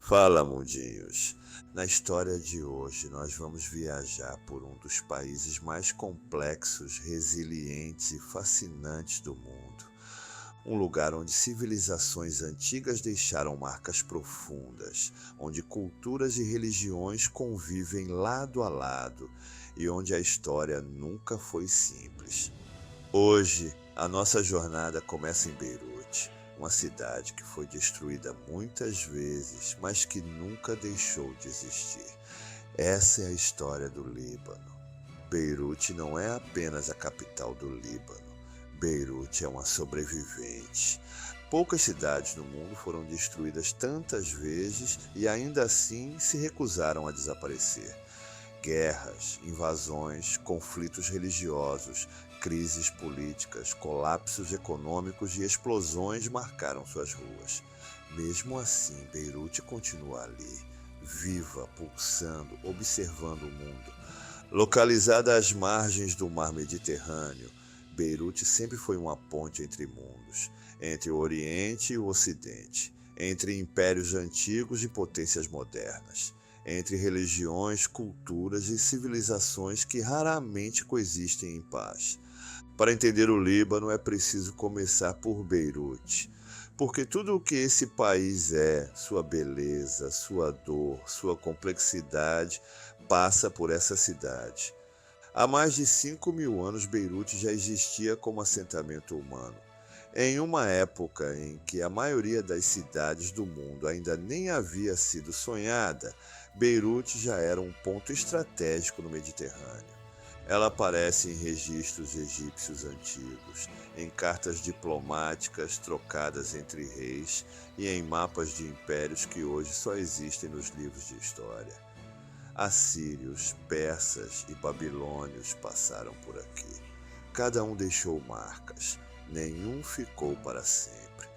Fala, mundinhos! Na história de hoje, nós vamos viajar por um dos países mais complexos, resilientes e fascinantes do mundo. Um lugar onde civilizações antigas deixaram marcas profundas, onde culturas e religiões convivem lado a lado e onde a história nunca foi simples. Hoje, a nossa jornada começa em Beirute, uma cidade que foi destruída muitas vezes, mas que nunca deixou de existir. Essa é a história do Líbano. Beirute não é apenas a capital do Líbano. Beirute é uma sobrevivente. Poucas cidades no mundo foram destruídas tantas vezes e ainda assim se recusaram a desaparecer. Guerras, invasões, conflitos religiosos, crises políticas, colapsos econômicos e explosões marcaram suas ruas. Mesmo assim, Beirute continua ali, viva, pulsando, observando o mundo. Localizada às margens do mar Mediterrâneo, Beirute sempre foi uma ponte entre mundos, entre o Oriente e o Ocidente, entre impérios antigos e potências modernas, entre religiões, culturas e civilizações que raramente coexistem em paz. Para entender o Líbano é preciso começar por Beirute, porque tudo o que esse país é, sua beleza, sua dor, sua complexidade, passa por essa cidade. Há mais de 5.000 anos, Beirute já existia como assentamento humano. Em uma época em que a maioria das cidades do mundo ainda nem havia sido sonhada, Beirute já era um ponto estratégico no Mediterrâneo. Ela aparece em registros egípcios antigos, em cartas diplomáticas trocadas entre reis e em mapas de impérios que hoje só existem nos livros de história. Assírios, persas e babilônios passaram por aqui. Cada um deixou marcas, nenhum ficou para sempre.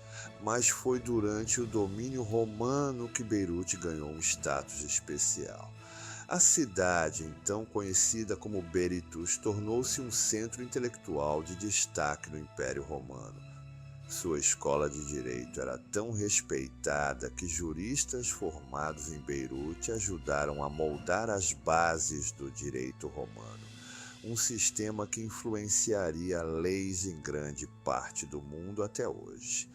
Mas foi durante o domínio romano que Beirute ganhou um status especial. A cidade, então conhecida como Berytus, tornou-se um centro intelectual de destaque no Império Romano. Sua escola de direito era tão respeitada que juristas formados em Beirute ajudaram a moldar as bases do direito romano, um sistema que influenciaria leis em grande parte do mundo até hoje.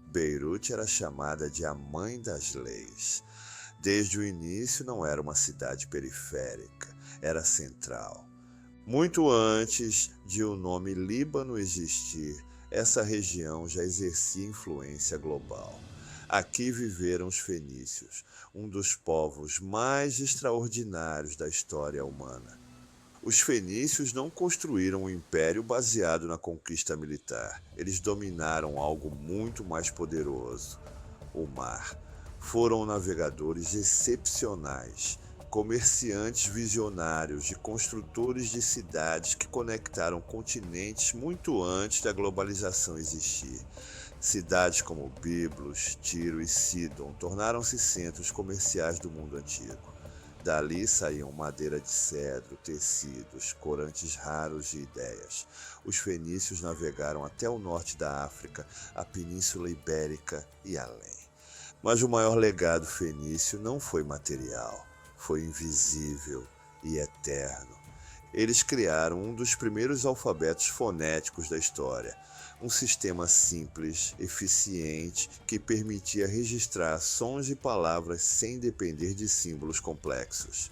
Beirute era chamada de a mãe das leis. Desde o início não era uma cidade periférica, era central. Muito antes de o nome Líbano existir, essa região já exercia influência global. Aqui viveram os fenícios, um dos povos mais extraordinários da história humana. Os fenícios não construíram um império baseado na conquista militar. Eles dominaram algo muito mais poderoso: o mar. Foram navegadores excepcionais, comerciantes visionários e construtores de cidades que conectaram continentes muito antes da globalização existir. Cidades como Biblos, Tiro e Sidon tornaram-se centros comerciais do mundo antigo. Dali saíam madeira de cedro, tecidos, corantes raros e ideias. Os fenícios navegaram até o norte da África, a Península Ibérica e além. Mas o maior legado fenício não foi material, foi invisível e eterno. Eles criaram um dos primeiros alfabetos fonéticos da história, um sistema simples, eficiente, que permitia registrar sons e palavras sem depender de símbolos complexos.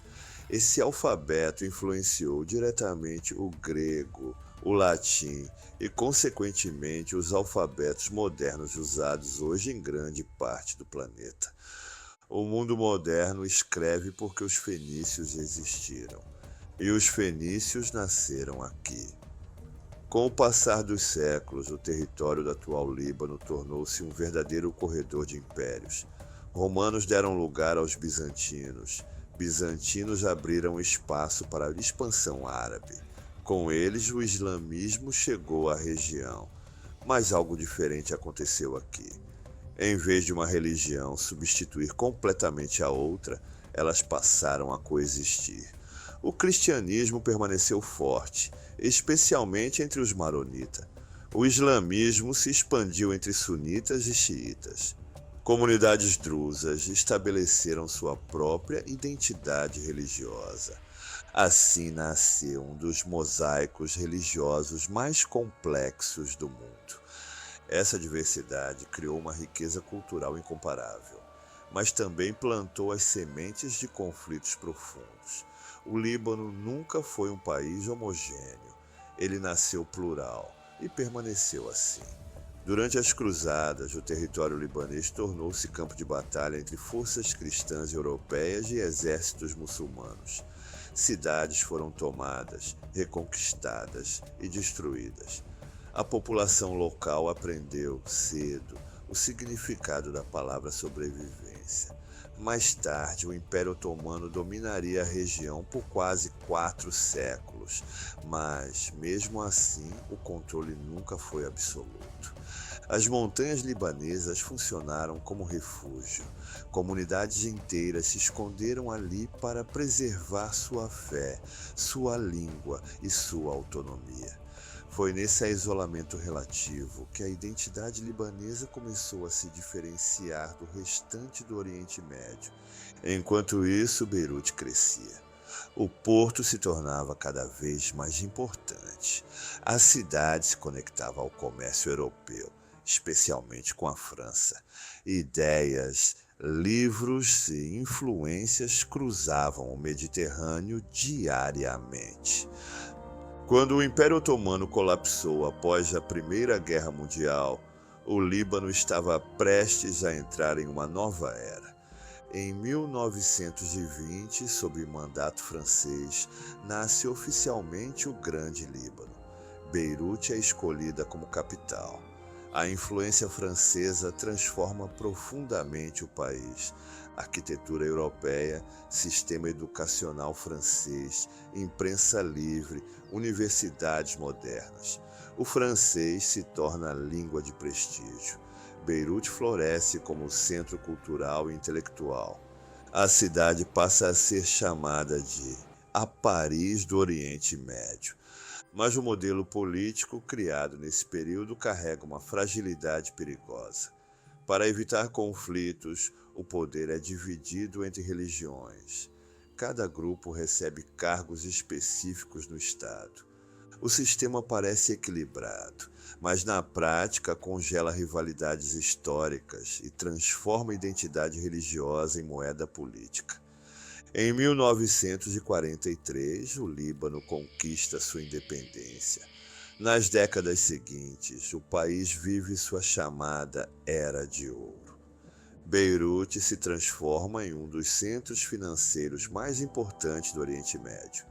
Esse alfabeto influenciou diretamente o grego, o latim e, consequentemente, os alfabetos modernos usados hoje em grande parte do planeta. O mundo moderno escreve porque os fenícios existiram, e os fenícios nasceram aqui. Com o passar dos séculos, o território do atual Líbano tornou-se um verdadeiro corredor de impérios. Romanos deram lugar aos bizantinos. Bizantinos abriram espaço para a expansão árabe. Com eles, o islamismo chegou à região. Mas algo diferente aconteceu aqui. Em vez de uma religião substituir completamente a outra, elas passaram a coexistir. O cristianismo permaneceu forte, especialmente entre os maronitas. O islamismo se expandiu entre sunitas e xiitas. Comunidades drusas estabeleceram sua própria identidade religiosa. Assim nasceu um dos mosaicos religiosos mais complexos do mundo. Essa diversidade criou uma riqueza cultural incomparável, mas também plantou as sementes de conflitos profundos. O Líbano nunca foi um país homogêneo. Ele nasceu plural e permaneceu assim. Durante as cruzadas, o território libanês tornou-se campo de batalha entre forças cristãs europeias e exércitos muçulmanos. Cidades foram tomadas, reconquistadas e destruídas. A população local aprendeu cedo o significado da palavra sobrevivência. Mais tarde, o Império Otomano dominaria a região por quase 4 séculos, mas, mesmo assim, o controle nunca foi absoluto. As montanhas libanesas funcionaram como refúgio. Comunidades inteiras se esconderam ali para preservar sua fé, sua língua e sua autonomia. Foi nesse isolamento relativo que a identidade libanesa começou a se diferenciar do restante do Oriente Médio. Enquanto isso, Beirute crescia. O porto se tornava cada vez mais importante. A cidade se conectava ao comércio europeu, especialmente com a França. Ideias, livros e influências cruzavam o Mediterrâneo diariamente. Quando o Império Otomano colapsou após a Primeira Guerra Mundial, o Líbano estava prestes a entrar em uma nova era. Em 1920, sob mandato francês, nasce oficialmente o Grande Líbano. Beirute é escolhida como capital. A influência francesa transforma profundamente o país. Arquitetura europeia, sistema educacional francês, imprensa livre, universidades modernas. O francês se torna a língua de prestígio. Beirute floresce como centro cultural e intelectual. A cidade passa a ser chamada de a Paris do Oriente Médio. Mas o modelo político criado nesse período carrega uma fragilidade perigosa. Para evitar conflitos, o poder é dividido entre religiões. Cada grupo recebe cargos específicos no Estado. O sistema parece equilibrado, mas na prática congela rivalidades históricas e transforma a identidade religiosa em moeda política. Em 1943, o Líbano conquista sua independência. Nas décadas seguintes, o país vive sua chamada Era de Ouro. Beirute se transforma em um dos centros financeiros mais importantes do Oriente Médio.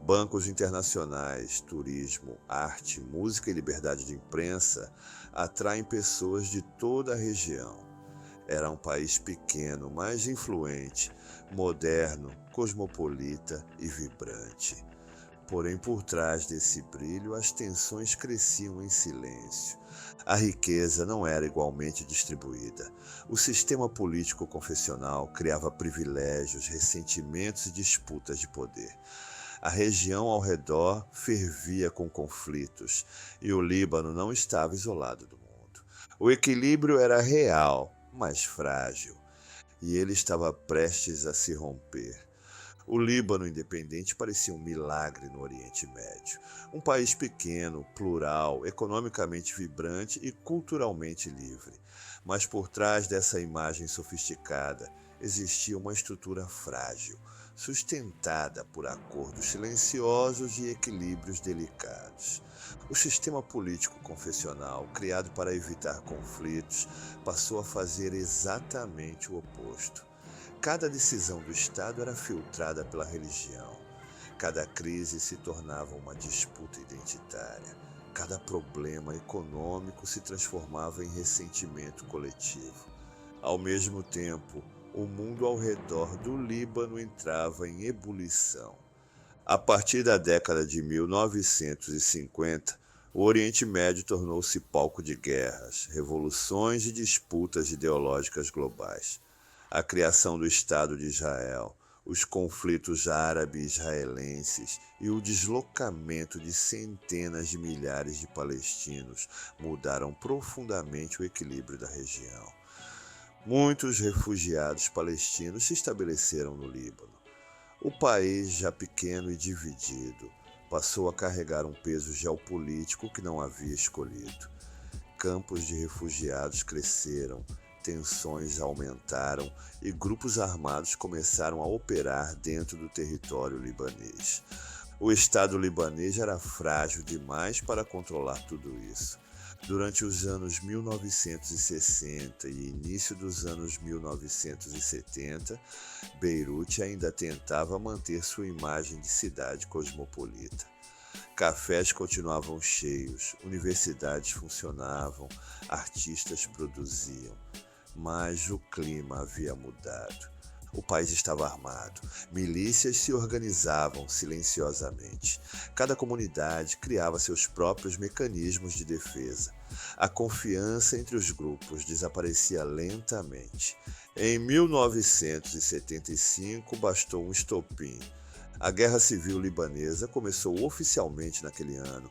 Bancos internacionais, turismo, arte, música e liberdade de imprensa atraem pessoas de toda a região. Era um país pequeno, mas influente, moderno, cosmopolita e vibrante. Porém, por trás desse brilho, as tensões cresciam em silêncio. A riqueza não era igualmente distribuída. O sistema político confessional criava privilégios, ressentimentos e disputas de poder. A região ao redor fervia com conflitos, e o Líbano não estava isolado do mundo. O equilíbrio era real, mas frágil, e ele estava prestes a se romper. O Líbano independente parecia um milagre no Oriente Médio. Um país pequeno, plural, economicamente vibrante e culturalmente livre. Mas por trás dessa imagem sofisticada existia uma estrutura frágil, sustentada por acordos silenciosos e equilíbrios delicados. O sistema político confessional, criado para evitar conflitos, passou a fazer exatamente o oposto. Cada decisão do Estado era filtrada pela religião. Cada crise se tornava uma disputa identitária. Cada problema econômico se transformava em ressentimento coletivo. Ao mesmo tempo, o mundo ao redor do Líbano entrava em ebulição. A partir da década de 1950, o Oriente Médio tornou-se palco de guerras, revoluções e disputas ideológicas globais. A criação do Estado de Israel, os conflitos árabe-israelenses e o deslocamento de centenas de milhares de palestinos mudaram profundamente o equilíbrio da região. Muitos refugiados palestinos se estabeleceram no Líbano. O país, já pequeno e dividido, passou a carregar um peso geopolítico que não havia escolhido. Campos de refugiados cresceram, tensões aumentaram e grupos armados começaram a operar dentro do território libanês. O Estado libanês era frágil demais para controlar tudo isso. Durante os anos 1960 e início dos anos 1970, Beirute ainda tentava manter sua imagem de cidade cosmopolita. Cafés continuavam cheios, universidades funcionavam, artistas produziam, mas o clima havia mudado. O país estava armado, milícias se organizavam silenciosamente. Cada comunidade criava seus próprios mecanismos de defesa. A confiança entre os grupos desaparecia lentamente. Em 1975, bastou um estopim. A Guerra Civil Libanesa começou oficialmente naquele ano,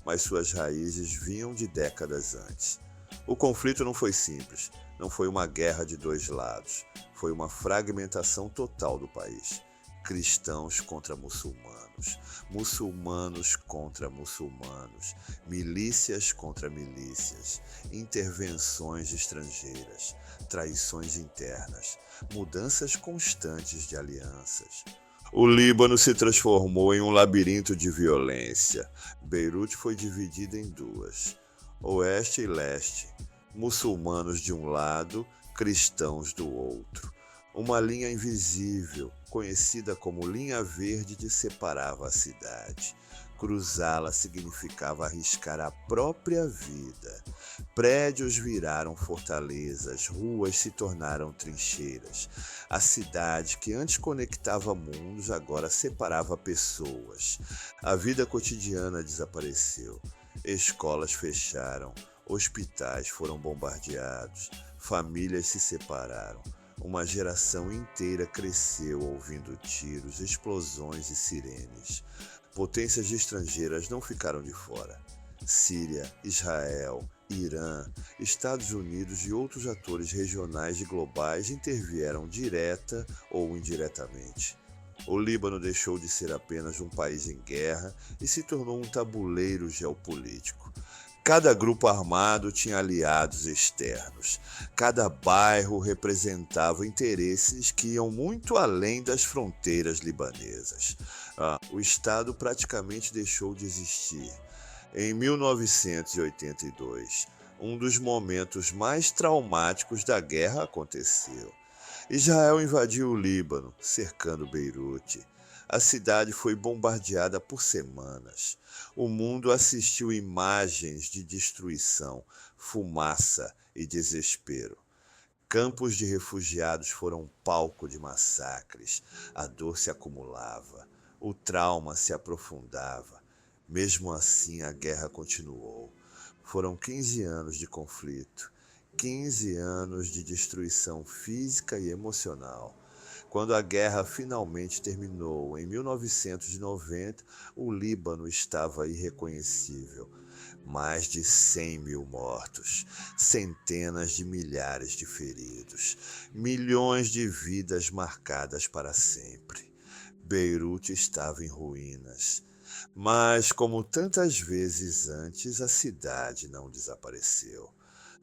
mas suas raízes vinham de décadas antes. O conflito não foi simples, não foi uma guerra de dois lados, foi uma fragmentação total do país. Cristãos contra muçulmanos, muçulmanos contra muçulmanos, milícias contra milícias, intervenções estrangeiras, traições internas, mudanças constantes de alianças. O Líbano se transformou em um labirinto de violência. Beirute foi dividida em duas, oeste e leste, muçulmanos de um lado, cristãos do outro. Uma linha invisível, conhecida como linha verde, que separava a cidade. Cruzá-la significava arriscar a própria vida. Prédios viraram fortalezas, ruas se tornaram trincheiras. A cidade, que antes conectava mundos, agora separava pessoas. A vida cotidiana desapareceu. Escolas fecharam, hospitais foram bombardeados, famílias se separaram. Uma geração inteira cresceu ouvindo tiros, explosões e sirenes. Potências estrangeiras não ficaram de fora. Síria, Israel, Irã, Estados Unidos e outros atores regionais e globais intervieram direta ou indiretamente. O Líbano deixou de ser apenas um país em guerra e se tornou um tabuleiro geopolítico. Cada grupo armado tinha aliados externos. Cada bairro representava interesses que iam muito além das fronteiras libanesas. O Estado praticamente deixou de existir. Em 1982, um dos momentos mais traumáticos da guerra aconteceu. Israel invadiu o Líbano, cercando Beirute. A cidade foi bombardeada por semanas. O mundo assistiu imagens de destruição, fumaça e desespero. Campos de refugiados foram palco de massacres. A dor se acumulava. O trauma se aprofundava. Mesmo assim, a guerra continuou. Foram 15 anos de conflito, 15 anos de destruição física e emocional. Quando a guerra finalmente terminou, em 1990, o Líbano estava irreconhecível. Mais de 100 mil mortos, centenas de milhares de feridos, milhões de vidas marcadas para sempre. Beirute estava em ruínas. Mas, como tantas vezes antes, a cidade não desapareceu.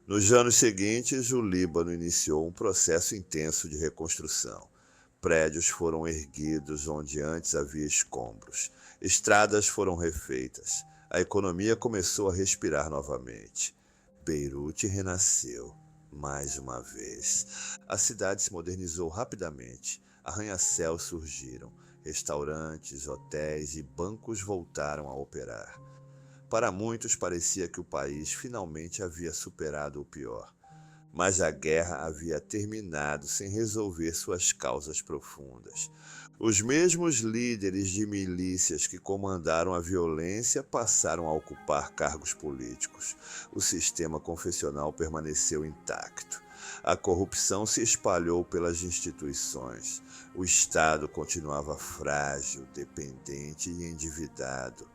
Nos anos seguintes, o Líbano iniciou um processo intenso de reconstrução. Prédios foram erguidos onde antes havia escombros. Estradas foram refeitas. A economia começou a respirar novamente. Beirute renasceu, mais uma vez. A cidade se modernizou rapidamente. Arranha-céus surgiram. Restaurantes, hotéis e bancos voltaram a operar. Para muitos parecia que o país finalmente havia superado o pior. Mas a guerra havia terminado sem resolver suas causas profundas. Os mesmos líderes de milícias que comandaram a violência passaram a ocupar cargos políticos. O sistema confessional permaneceu intacto. A corrupção se espalhou pelas instituições. O Estado continuava frágil, dependente e endividado.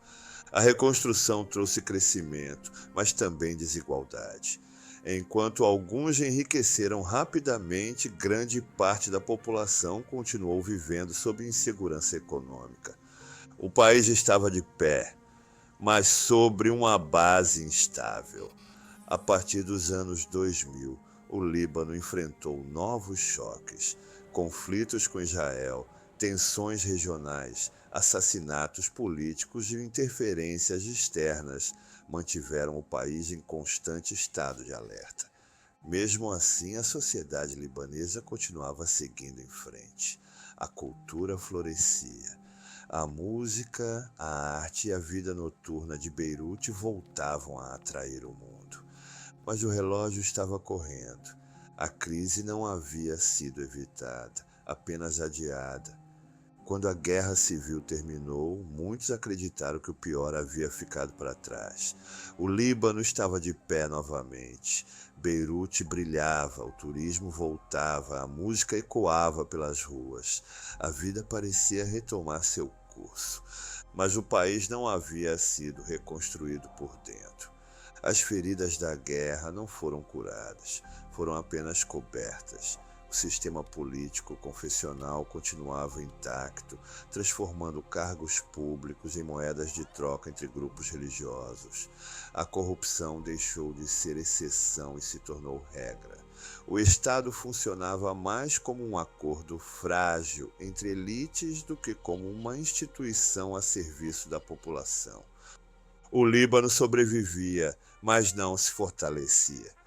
A reconstrução trouxe crescimento, mas também desigualdade. Enquanto alguns enriqueceram rapidamente, grande parte da população continuou vivendo sob insegurança econômica. O país estava de pé, mas sobre uma base instável. A partir dos anos 2000, o Líbano enfrentou novos choques, conflitos com Israel, tensões regionais, assassinatos políticos e interferências externas mantiveram o país em constante estado de alerta. Mesmo assim, a sociedade libanesa continuava seguindo em frente. A cultura florescia. A música, a arte e a vida noturna de Beirute voltavam a atrair o mundo. Mas o relógio estava correndo. A crise não havia sido evitada, apenas adiada. Quando a guerra civil terminou, muitos acreditaram que o pior havia ficado para trás. O Líbano estava de pé novamente. Beirute brilhava, o turismo voltava, a música ecoava pelas ruas. A vida parecia retomar seu curso. Mas o país não havia sido reconstruído por dentro. As feridas da guerra não foram curadas, foram apenas cobertas. O sistema político confessional continuava intacto, transformando cargos públicos em moedas de troca entre grupos religiosos. A corrupção deixou de ser exceção e se tornou regra. O Estado funcionava mais como um acordo frágil entre elites do que como uma instituição a serviço da população. O Líbano sobrevivia, mas não se fortalecia.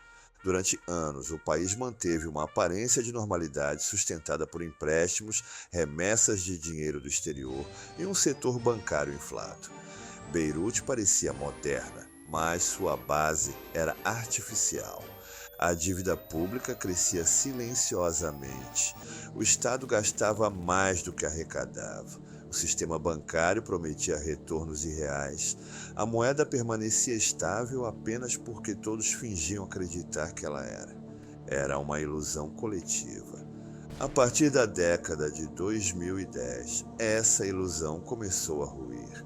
Durante anos, o país manteve uma aparência de normalidade sustentada por empréstimos, remessas de dinheiro do exterior e um setor bancário inflado. Beirute parecia moderna, mas sua base era artificial. A dívida pública crescia silenciosamente. O Estado gastava mais do que arrecadava. O sistema bancário prometia retornos irreais. A moeda permanecia estável apenas porque todos fingiam acreditar que ela era. Era uma ilusão coletiva. A partir da década de 2010, essa ilusão começou a ruir.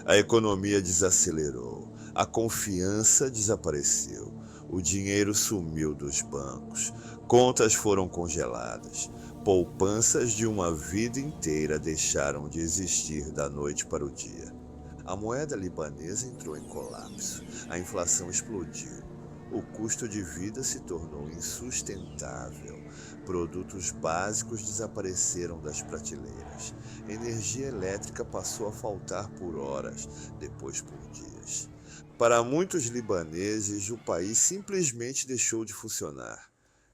A economia desacelerou, a confiança desapareceu, o dinheiro sumiu dos bancos, contas foram congeladas. Poupanças de uma vida inteira deixaram de existir da noite para o dia. A moeda libanesa entrou em colapso. A inflação explodiu. O custo de vida se tornou insustentável. Produtos básicos desapareceram das prateleiras. Energia elétrica passou a faltar por horas, depois por dias. Para muitos libaneses, o país simplesmente deixou de funcionar.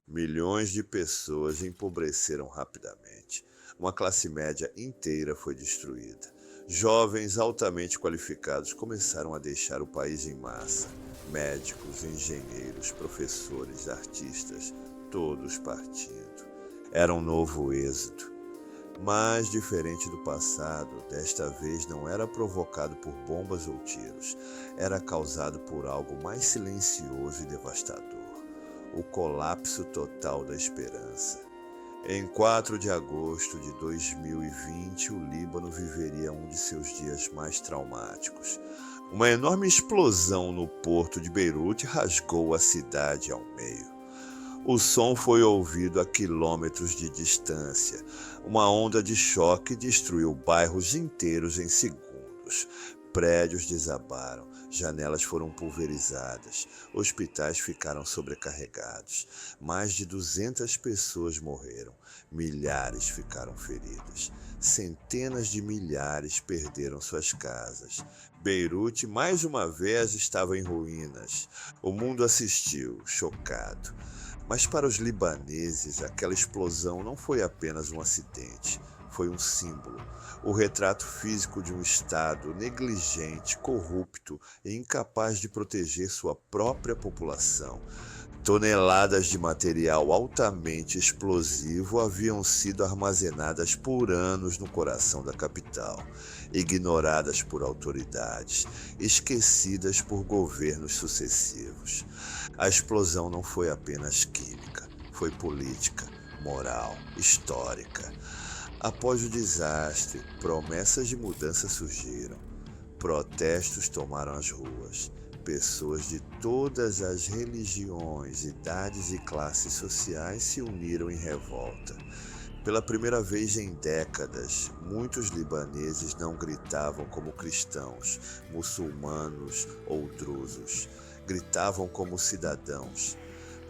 Milhões de pessoas empobreceram rapidamente. Uma classe média inteira foi destruída. Jovens altamente qualificados começaram a deixar o país em massa. Médicos, engenheiros, professores, artistas, todos partindo. Era um novo êxodo. Mas, diferente do passado, desta vez não era provocado por bombas ou tiros. Era causado por algo mais silencioso e devastador. O colapso total da esperança. Em 4 de agosto de 2020, o Líbano viveria um de seus dias mais traumáticos. Uma enorme explosão no porto de Beirute rasgou a cidade ao meio. O som foi ouvido a quilômetros de distância. Uma onda de choque destruiu bairros inteiros em segundos. Prédios desabaram, janelas foram pulverizadas, hospitais ficaram sobrecarregados. Mais de 200 pessoas morreram, milhares ficaram feridas. Centenas de milhares perderam suas casas. Beirute, mais uma vez, estava em ruínas. O mundo assistiu, chocado. Mas para os libaneses, aquela explosão não foi apenas um acidente, foi um símbolo, o retrato físico de um Estado negligente, corrupto e incapaz de proteger sua própria população. Toneladas de material altamente explosivo haviam sido armazenadas por anos no coração da capital, ignoradas por autoridades, esquecidas por governos sucessivos. A explosão não foi apenas química, foi política, moral, histórica. Após o desastre, promessas de mudança surgiram. Protestos tomaram as ruas. pessoas de todas as religiões, idades e classes sociais se uniram em revolta. Pela primeira vez em décadas, muitos libaneses não gritavam como cristãos, muçulmanos ou drusos. Gritavam como cidadãos.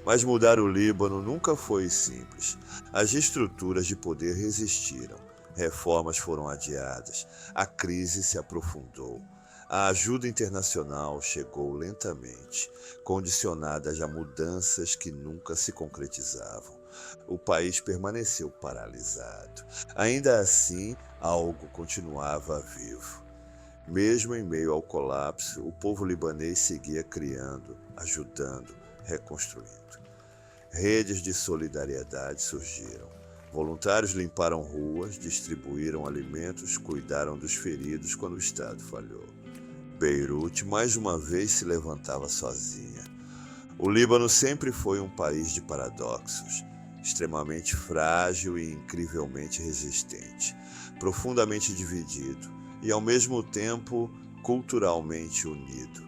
Mas mudar o Líbano nunca foi simples. As estruturas de poder resistiram. Reformas foram adiadas. A crise se aprofundou. A ajuda internacional chegou lentamente, condicionada a mudanças que nunca se concretizavam. O país permaneceu paralisado. Ainda assim, algo continuava vivo. Mesmo em meio ao colapso, o povo libanês seguia criando, ajudando, reconstruindo. Redes de solidariedade surgiram. Voluntários limparam ruas, distribuíram alimentos, cuidaram dos feridos quando o Estado falhou. Beirute mais uma vez se levantava sozinha. O Líbano sempre foi um país de paradoxos, extremamente frágil e incrivelmente resistente, profundamente dividido e, ao mesmo tempo, culturalmente unido.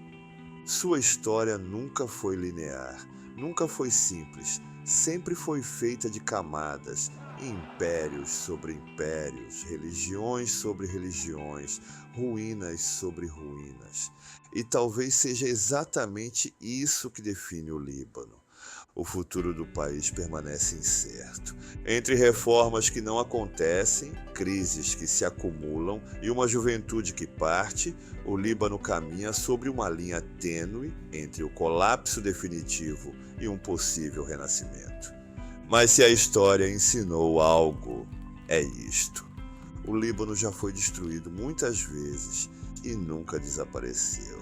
Sua história nunca foi linear, nunca foi simples, sempre foi feita de camadas, impérios sobre impérios, religiões sobre religiões, ruínas sobre ruínas. E talvez seja exatamente isso que define o Líbano. O futuro do país permanece incerto. Entre reformas que não acontecem, crises que se acumulam e uma juventude que parte, o Líbano caminha sobre uma linha tênue entre o colapso definitivo e um possível renascimento. Mas se a história ensinou algo, é isto. O Líbano já foi destruído muitas vezes e nunca desapareceu.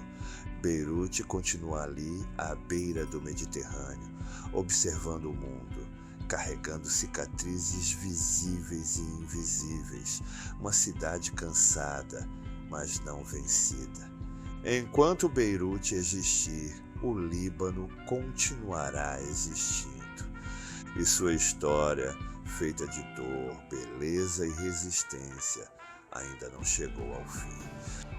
Beirute continua ali à beira do Mediterrâneo, observando o mundo, carregando cicatrizes visíveis e invisíveis, uma cidade cansada, mas não vencida. Enquanto Beirute existir, o Líbano continuará existindo. E sua história, feita de dor, beleza e resistência, ainda não chegou ao fim.